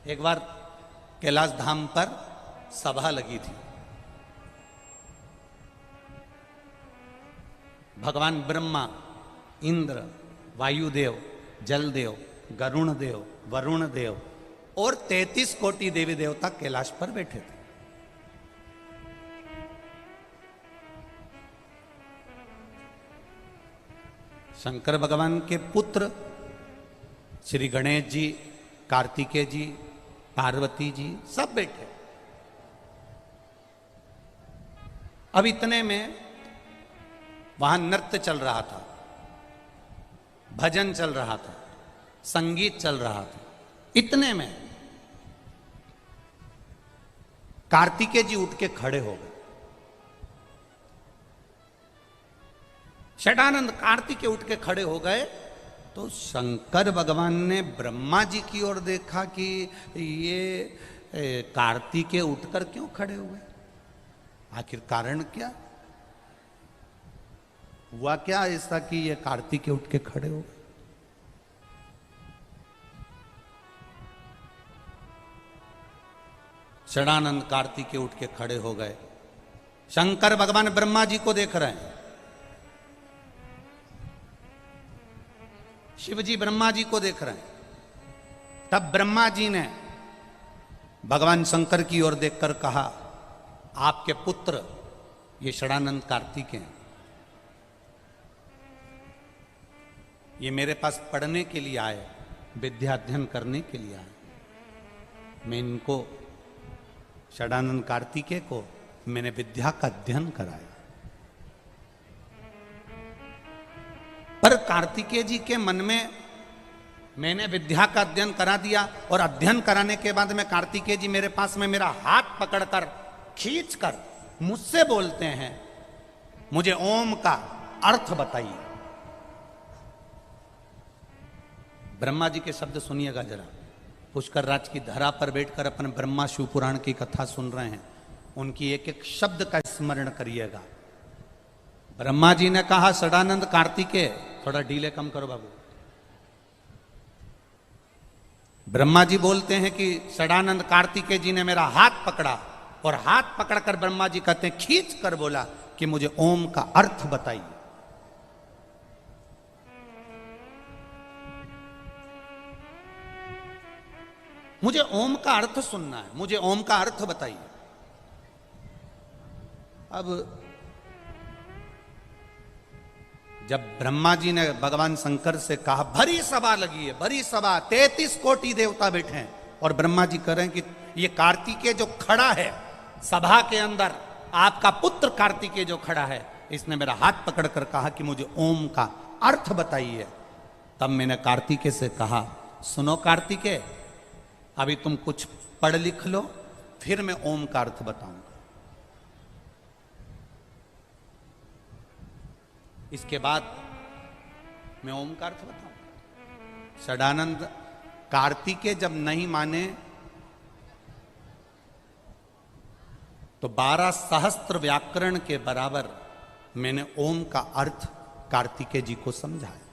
एक बार कैलाश धाम पर सभा लगी थी। भगवान ब्रह्मा, इंद्र, वायुदेव, जलदेव, गरुण देव, वरुण देव और 33 कोटि देवी देवता कैलाश पर बैठे थे। शंकर भगवान के पुत्र श्री गणेश जी, कार्तिकेय जी, पार्वती जी सब बैठे। अब इतने में वहां नृत्य चल रहा था, भजन चल रहा था, संगीत चल रहा था। इतने में कार्तिकेय जी उठ के खड़े हो गए। षडानंद कार्तिकेय उठ के खड़े हो गए तो शंकर भगवान ने ब्रह्मा जी की ओर देखा कि ये कार्तिकेय उठकर क्यों खड़े हुए, आखिर कारण क्या हुआ, क्या ऐसा कि ये कार्तिकेय उठ के खड़े हो गए। षडानंद कार्तिकेय उठ के खड़े हो गए। शंकर भगवान ब्रह्मा जी को देख रहे हैं, शिव जी ब्रह्मा जी को देख रहे हैं। तब ब्रह्मा जी ने भगवान शंकर की ओर देखकर कहा, आपके पुत्र ये षडानंद कार्तिकेय हैं, ये मेरे पास पढ़ने के लिए आए, विद्या अध्ययन करने के लिए आए। मैं इनको षडानंद कार्तिकेय को मैंने विद्या का अध्ययन कराया। पर कार्तिकेय जी के मन में मैंने विद्या का अध्ययन करा दिया और अध्ययन कराने के बाद में कार्तिकेय जी मेरे पास में मेरा हाथ पकड़कर खींचकर मुझसे बोलते हैं, मुझे ओम का अर्थ बताइए। ब्रह्मा जी के शब्द सुनिएगा जरा। पुष्कर राज की धरा पर बैठकर अपने ब्रह्मा शिव पुराण की कथा सुन रहे हैं, उनकी एक एक शब्द का स्मरण करिएगा। ब्रह्मा जी ने कहा, षडानंद कार्तिकेय, थोड़ा डीले कम करो बाबू। ब्रह्मा जी बोलते हैं कि षडानंद कार्तिकेय जी ने मेरा हाथ पकड़ा और हाथ पकड़कर ब्रह्मा जी कहते हैं, खींच कर बोला कि मुझे ओम का अर्थ बताइए। मुझे ओम का अर्थ सुनना है, मुझे ओम का अर्थ बताइए। अब जब ब्रह्मा जी ने भगवान शंकर से कहा, भरी सभा लगी है, भरी सभा, 33 कोटि देवता बैठे हैं और ब्रह्मा जी कह रहे हैं कि ये कार्तिकेय जो खड़ा है सभा के अंदर, आपका पुत्र कार्तिकेय जो खड़ा है, इसने मेरा हाथ पकड़कर कहा कि मुझे ओम का अर्थ बताइए। तब मैंने कार्तिकेय से कहा, सुनो कार्तिकेय, अभी तुम कुछ पढ़ लिख लो, फिर मैं ओम का अर्थ बताऊंगा। इसके बाद मैं ओम का अर्थ बताऊंगा। षडानंद कार्तिकेय जब नहीं माने तो 12 सहस्त्र व्याकरण के बराबर मैंने ओम का अर्थ कार्तिकेय जी को समझाया।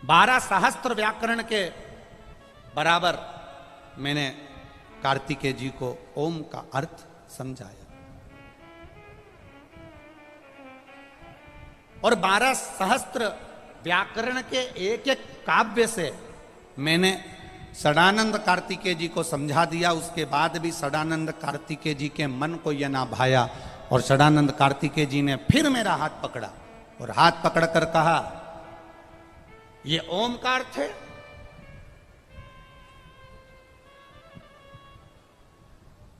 12 सहस्त्र व्याकरण के बराबर मैंने कार्तिकेय जी को ओम का अर्थ समझाया। और 12 सहस्त्र व्याकरण के एक एक काव्य से मैंने षडानंद कार्तिकेय जी को समझा दिया। उसके बाद भी षडानंद कार्तिकेय जी के मन को यह ना भाया और षडानंद कार्तिकेय जी ने फिर मेरा हाथ पकड़ा और हाथ पकड़कर कहा, ये ओम का अर्थ है।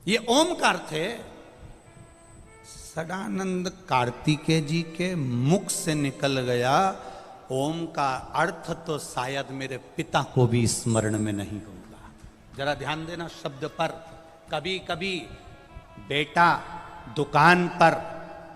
ये ओम का अर्थ है। षडानंद कार्तिकेय जी के मुख से निकल गया, ओम का अर्थ तो शायद मेरे पिता को भी स्मरण में नहीं होगा। जरा ध्यान देना शब्द पर। कभी कभी बेटा दुकान पर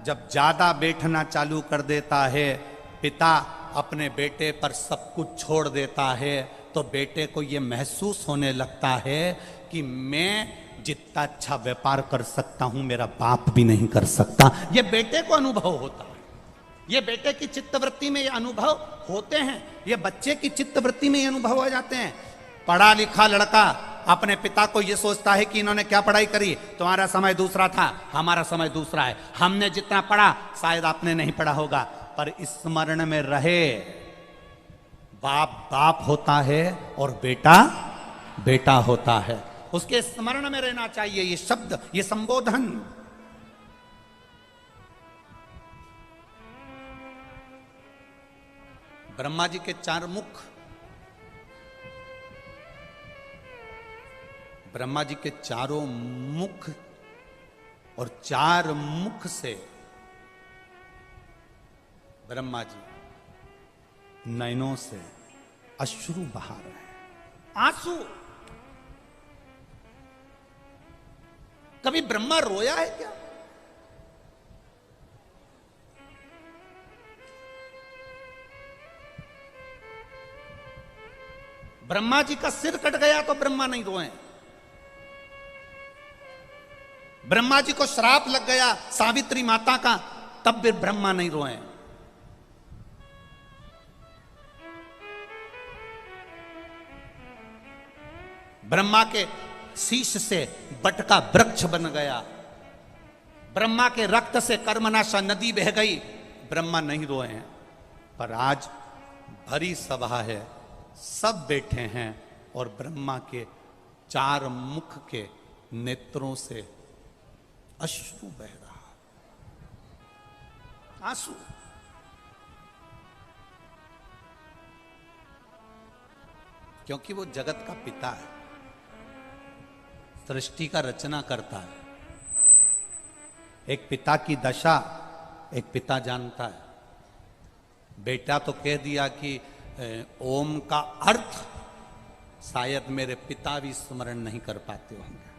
जब ज्यादा बैठना चालू कर देता है, पिता अपने बेटे पर सब कुछ छोड़ देता है, तो बेटे को यह महसूस होने लगता है कि मैं जितना अच्छा व्यापार कर सकता हूं मेरा बाप भी नहीं कर सकता। यह बेटे को अनुभव होता है, ये बेटे की चित्तवृत्ति में ये अनुभव होते हैं, ये बच्चे की चित्तवृत्ति में ये अनुभव हो जाते हैं पढ़ा लिखा लड़का अपने पिता को यह सोचता है कि इन्होंने क्या पढ़ाई करी, तुम्हारा समय दूसरा था, हमारा समय दूसरा है, हमने जितना पढ़ा शायद आपने नहीं पढ़ा होगा, पर स्मरण में रहे बाप बाप होता है और बेटा बेटा होता है, उसके स्मरण में रहना चाहिए ये शब्द, ये संबोधन। ब्रह्मा जी के 4 मुख, ब्रह्मा जी के चारों मुख और 4 मुख से ब्रह्मा जी नयनों से अश्रु बहा रहे हैं, आंसू। कभी ब्रह्मा रोया है क्या? ब्रह्मा जी का सिर कट गया तो ब्रह्मा नहीं रोए, ब्रह्मा जी को श्राप लग गया सावित्री माता का, तब भी ब्रह्मा नहीं रोए। ब्रह्मा के शीश से बटका वृक्ष बन गया, ब्रह्मा के रक्त से कर्मनाशा नदी बह गई, ब्रह्मा नहीं रोए हैं। पर आज भरी सभा है, सब बैठे हैं और ब्रह्मा के 4 मुख के नेत्रों से अश्रु बह रहा, आंसू। क्योंकि वो जगत का पिता है, सृष्टि का रचना करता है। एक पिता की दशा एक पिता जानता है। बेटा तो कह दिया कि ओम का अर्थ शायद मेरे पिता भी स्मरण नहीं कर पाते होंगे,